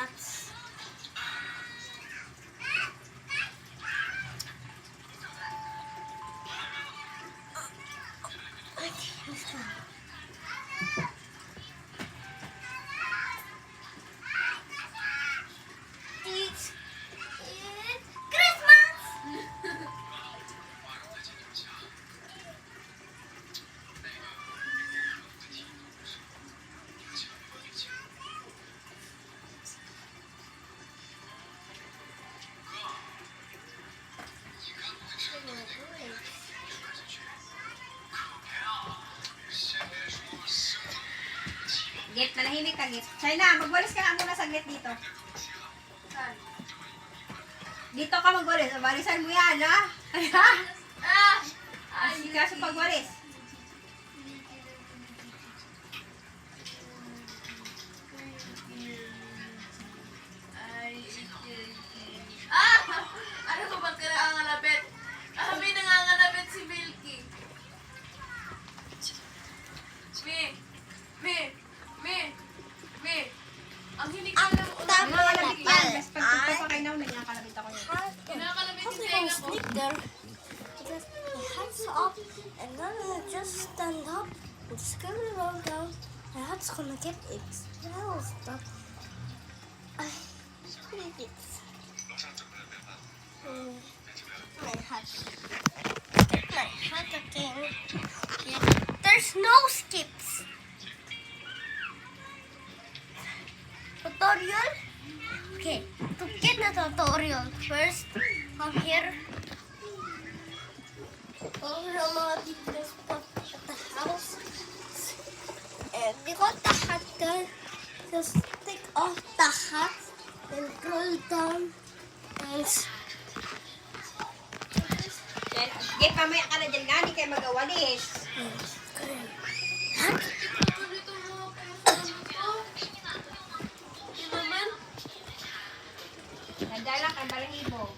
Christmas. It's Christmas! Git, manahimik ka, Git. China, magwalis ka nga muna saglit dito. Dito ka magwalis. Walisan mo yan, ha? Asik ka sa pagwalis. Ano ko ba't ka nangangalapit? May nangangalapit si Milky. Me. Ang hinig ka lang ulit. Mga kalabit yan. Best pag pagpapakainaw na niya, kalabit ako yun. Kinakalabit yung Something tenga ko. sleep there. Because my head's up, and then I just stand up and just gonna roll down. My head's gonna get exposed, but I think it's my head. My head again. Yeah. There's no skips. Tutorial? Okay, to get the tutorial, first come here. Over the mga details spot at the house. And you got the hat there. Just take off the hat and roll down. And Git, mamaya ka na dyan nga, hindi kayo magawalis. Dito mo ako. Di naman. Nadala ka, balahibo.